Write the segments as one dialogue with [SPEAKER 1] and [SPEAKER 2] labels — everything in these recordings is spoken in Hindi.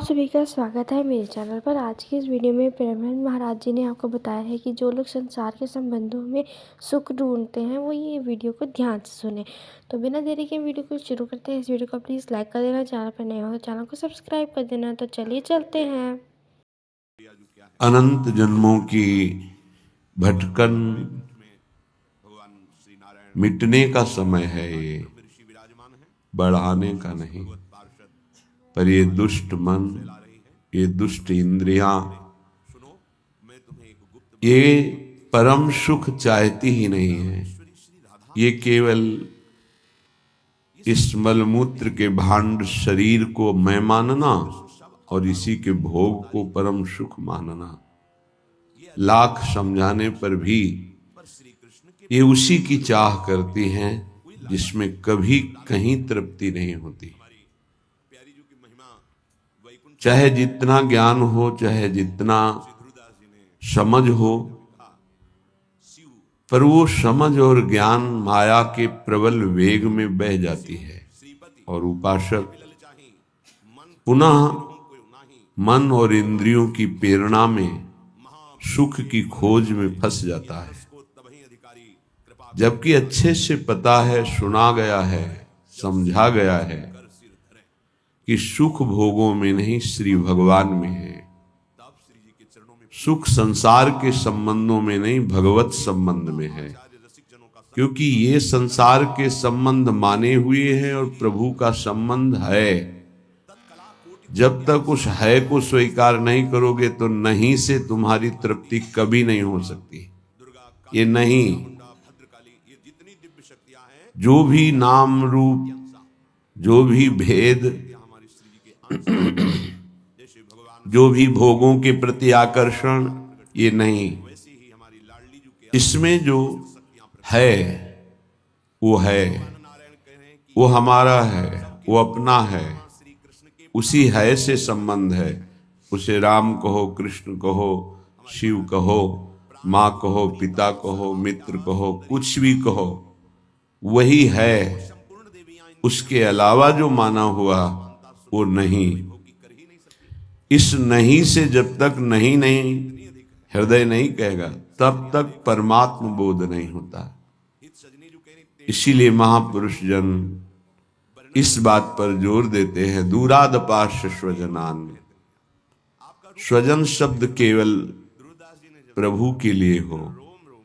[SPEAKER 1] सभी का स्वागत है मेरे चैनल पर। आज की इस वीडियो में ब्रह्मन महाराज जी ने आपको बताया है कि जो लोग संसार के संबंधों में सुख ढूंढते हैं वो ये वीडियो को ध्यान से सुने। तो बिना देरी के वीडियो को शुरू करते हैं। इस वीडियो को प्लीज़ लाइक कर देना, चैनल पर नए हो तो चैनल को सब्सक्राइब कर देना। तो चलिए चलते हैं।
[SPEAKER 2] अनंत जन्मों की भटकन मिटने का समय है, ये बढ़ाने का नहीं। पर ये दुष्ट मन, ये दुष्ट इंद्रियां, ये परम सुख चाहती ही नहीं है। ये केवल इस मलमूत्र के भांड शरीर को मैं मानना और इसी के भोग को परम सुख मानना। लाख समझाने पर भी ये उसी की चाह करती हैं जिसमें कभी कहीं तृप्ति नहीं होती। चाहे जितना ज्ञान हो, चाहे जितना समझ हो, पर वो समझ और ज्ञान माया के प्रबल वेग में बह जाती है और उपासक पुनः मन और इंद्रियों की प्रेरणा में सुख की खोज में फंस जाता है। जबकि अच्छे से पता है, सुना गया है, समझा गया है कि सुख भोगों में नहीं, श्री भगवान में है। सुख संसार के संबंधों में नहीं, भगवत संबंध में है। क्योंकि ये संसार के संबंध माने हुए हैं और प्रभु का संबंध है। जब तक उस है को स्वीकार नहीं करोगे तो नहीं से तुम्हारी तृप्ति कभी नहीं हो सकती। ये नहीं, जो भी नाम रूप, जो भी भेद, जो भी भोगों के प्रति आकर्षण, ये नहीं। इसमें जो है वो है, वो हमारा है, वो अपना है, उसी है से संबंध है। उसे राम कहो, कृष्ण कहो, शिव कहो, माँ कहो, पिता कहो, मित्र कहो, कुछ भी कहो, वही है। उसके अलावा जो माना हुआ वो नहीं। इस नहीं से जब तक नहीं नहीं हृदय नहीं कहेगा तब तक परमात्म बोध नहीं होता। इसीलिए महापुरुष जन इस बात पर जोर देते हैं, दूरादपाश स्वजनान। स्वजन शब्द केवल प्रभु के लिए हो,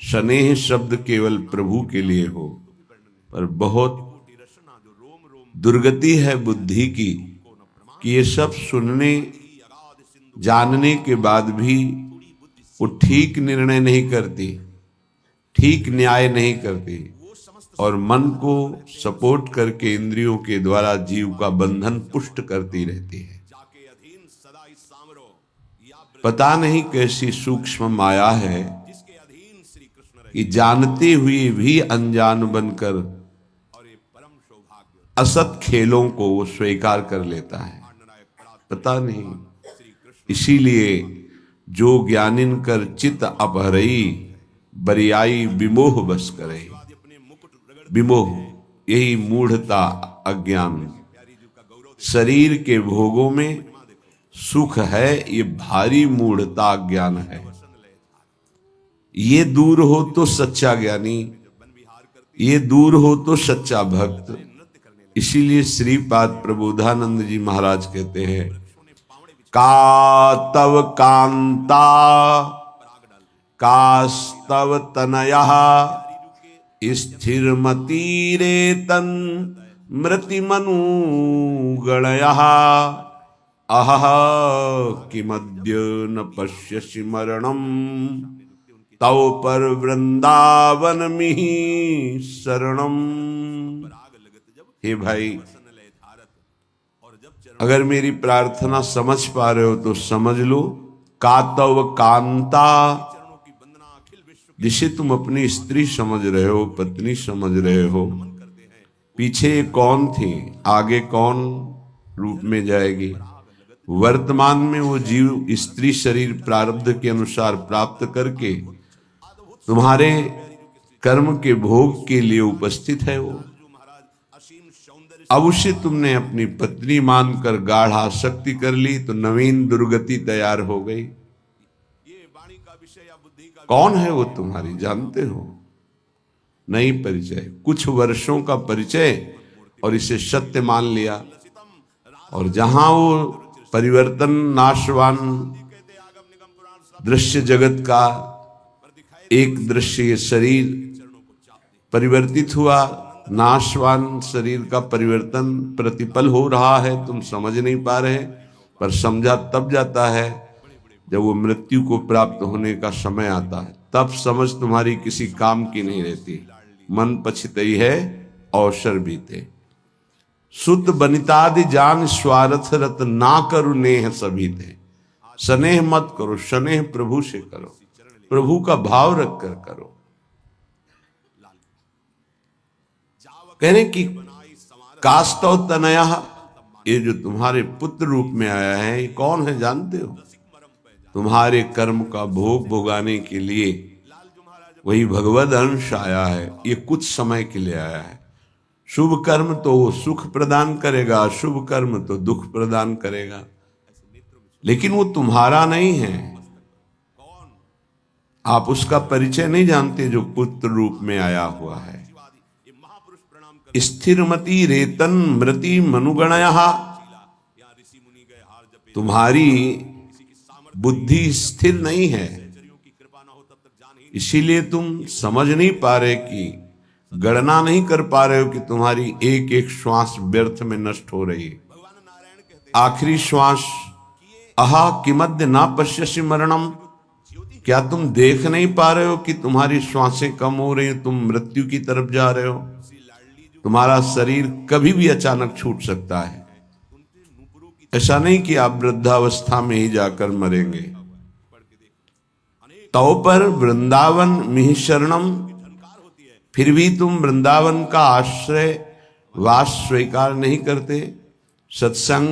[SPEAKER 2] स्नेह शब्द केवल प्रभु के लिए हो, पर बहुत दुर्गति है बुद्धि की कि ये सब सुनने जानने के बाद भी वो ठीक निर्णय नहीं करती, ठीक न्याय नहीं करती और मन को सपोर्ट करके इंद्रियों के द्वारा जीव का बंधन पुष्ट करती रहती है। पता नहीं कैसी सूक्ष्म माया है कि जानते हुए भी अनजान बनकर असत खेलों को वो स्वीकार कर लेता है। पता नहीं। इसीलिए जो ज्ञानिन कर चित अपहरई, बरियाई विमोह बस करे। विमोह यही मूढ़ता, अज्ञान। शरीर के भोगों में सुख है, ये भारी मूढ़ता, अज्ञान है। ये दूर हो तो सच्चा ज्ञानी, ये दूर हो तो सच्चा भक्त। इसीलिए श्रीपाद प्रबोधानंद जी महाराज कहते हैं, का तव कांता कास्तव तनयः स्थिरमतिरेतन मृतिमनु गणयः अहः किमद्य न पश्यसि मरणं तव पर वृंदावन मिहि शरणम। हे भाई, अगर मेरी प्रार्थना समझ पा रहे हो तो समझ लो, कातव कांता, जिसे तुम अपनी स्त्री समझ रहे हो, पत्नी समझ रहे हो, पीछे कौन थी, आगे कौन रूप में जाएगी। वर्तमान में वो जीव स्त्री शरीर प्रारब्ध के अनुसार प्राप्त करके तुम्हारे कर्म के भोग के लिए उपस्थित है। वो अब उसे तुमने अपनी पत्नी मानकर गाढ़ आसक्ति कर ली तो नवीन दुर्गति तैयार हो गई। कौन है वो तुम्हारी, जानते हो? नहीं परिचय, कुछ वर्षों का परिचय और इसे सत्य मान लिया। और जहां वो परिवर्तन नाशवान दृश्य जगत का एक दृश्य शरीर परिवर्तित हुआ, नाशवान शरीर का परिवर्तन प्रतिपल हो रहा है, तुम समझ नहीं पा रहे, पर समझा तब जाता है जब वो मृत्यु को प्राप्त होने का समय आता है। तब समझ तुम्हारी किसी काम की नहीं रहती। मन पछितई है अवसर बीते। सुत बनितादि जान स्वार्थ रत ना करो नेह सभी थे। स्नेह मत करो, स्नेह प्रभु से करो, प्रभु का भाव रख कर करो। कहने की कास्तव तनया, ये जो तुम्हारे पुत्र रूप में आया है ये कौन है जानते हो? तुम्हारे कर्म का भोग भोगाने के लिए वही भगवद अंश आया है। ये कुछ समय के लिए आया है। शुभ कर्म तो वो सुख प्रदान करेगा, अशुभ कर्म तो दुख प्रदान करेगा, लेकिन वो तुम्हारा नहीं है। आप उसका परिचय नहीं जानते जो पुत्र रूप में आया हुआ है। स्थिरमति रेतन मृति मनुगणया, तुम्हारी बुद्धि स्थिर नहीं है, इसीलिए तुम समझ नहीं पा रहे कि गणना नहीं कर पा रहे हो कि तुम्हारी एक एक श्वास व्यर्थ में नष्ट हो रही है। आखिरी श्वास अहा किमद्य ना पश्यसि मरणम, क्या तुम देख नहीं पा रहे हो कि तुम्हारी श्वासें कम हो रही हैं, तुम मृत्यु की तरफ जा रहे हो। तुम्हारा शरीर कभी भी अचानक छूट सकता है। ऐसा नहीं कि आप वृद्धावस्था में ही जाकर मरेंगे। तो पर वृंदावन मिहि शरणम, फिर भी तुम वृंदावन का आश्रय वास स्वीकार नहीं करते, सत्संग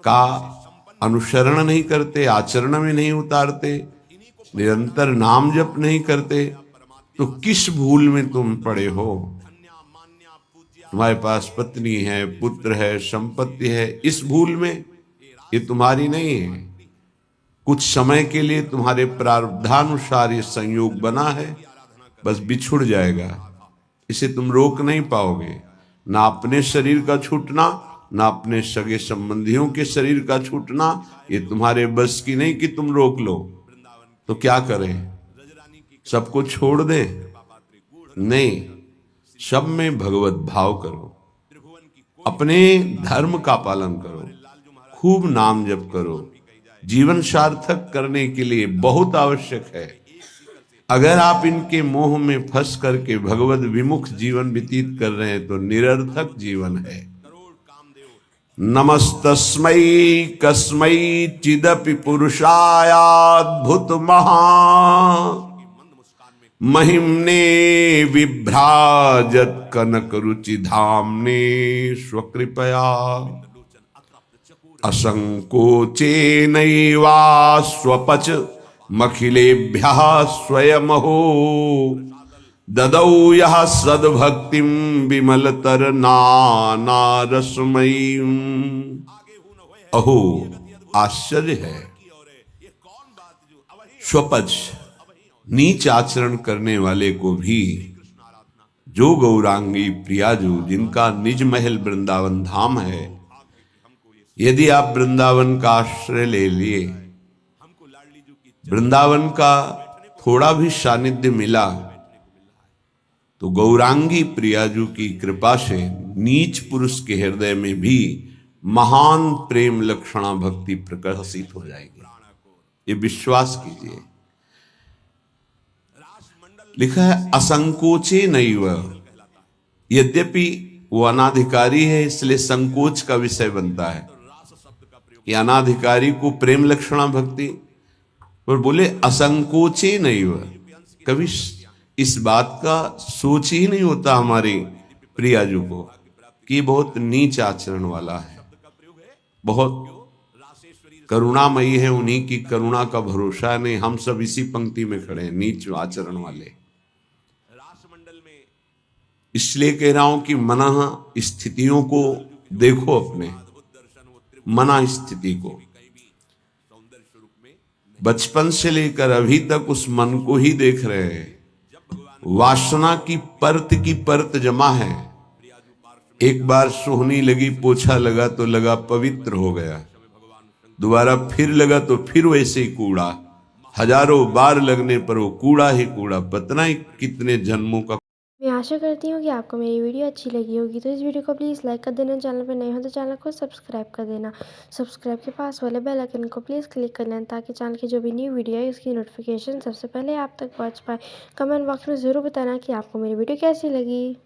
[SPEAKER 2] का अनुसरण नहीं करते, आचरण में नहीं उतारते, निरंतर नाम जप नहीं करते, तो किस भूल में तुम पड़े हो? तुम्हारे पास पत्नी है, पुत्र है, संपत्ति है, इस भूल में, ये तुम्हारी नहीं है। कुछ समय के लिए तुम्हारे प्रारब्धानुसार ये संयोग बना है, बस बिछुड़ जाएगा, इसे तुम रोक नहीं पाओगे। ना अपने शरीर का छूटना, ना अपने सगे संबंधियों के शरीर का छूटना, ये तुम्हारे बस की नहीं कि तुम रोक लो। तो क्या करें, सबको छोड़ दें? नहीं, सब में भगवत भाव करो, अपने धर्म का पालन करो, खूब नाम जप करो। जीवन सार्थक करने के लिए बहुत आवश्यक है। अगर आप इनके मोह में फंस करके भगवत विमुख जीवन व्यतीत कर रहे हैं तो निरर्थक जीवन है। नमस्तस्मै कस्मै चिदपि पुरुषायाद्भुत महा महिम्ने विभ्राजत कनक रुचि धामने स्वकृपया असंकोचे नैवा स्वपच मखिलेभ्यः स्वयमहो ददौ यः सद्भक्तिं विमलतर नानारसमयीं। अहो आश्चर्य है, स्वपच नीच आचरण करने वाले को भी जो गौरांगी प्रियाजू, जिनका निज महल वृंदावन धाम है, यदि आप वृंदावन का आश्रय ले लिए, वृंदावन का थोड़ा भी सानिध्य मिला, तो गौरांगी प्रियाजू की कृपा से नीच पुरुष के हृदय में भी महान प्रेम लक्षणा भक्ति प्रकाशित हो जाएगी। ये विश्वास कीजिए। लिखा है असंकोचे नैव, यद्यपि वो अनाधिकारी है इसलिए संकोच का विषय बनता है। ये अनाधिकारी को प्रेम लक्षणा भक्ति, और बोले असंकोचे नैव, कभी इस बात का सोच ही नहीं होता हमारे प्रियाजू को कि बहुत नीच आचरण वाला है, बहुत करुणामयी है, उन्हीं की करुणा का भरोसा नहीं। हम सब इसी पंक्ति में खड़े हैं, नीच आचरण वाले। इसलिए कह रहा हूं कि मना स्थितियों को देखो, अपने मना स्थिति को बचपन से लेकर अभी तक उस मन को ही देख रहे हैं। वासना की परत जमा है। एक बार सोहनी लगी, पोछा लगा तो लगा पवित्र हो गया, दोबारा फिर लगा तो फिर वैसे ही कूड़ा, हजारों बार लगने पर वो कूड़ा ही कूड़ा, पता ही कितने जन्मों का।
[SPEAKER 1] मैं आशा करती हूँ कि आपको मेरी वीडियो अच्छी लगी होगी, तो इस वीडियो को प्लीज़ लाइक कर देना। चैनल पर नए हो तो चैनल को सब्सक्राइब कर देना। सब्सक्राइब के पास वाले बेल आइकन को प्लीज़ क्लिक कर लेना, ताकि चैनल की जो भी न्यू वीडियो है उसकी नोटिफिकेशन सबसे पहले आप तक पहुँच पाए। कमेंट बॉक्स में ज़रूर बताना कि आपको मेरी वीडियो कैसी लगी।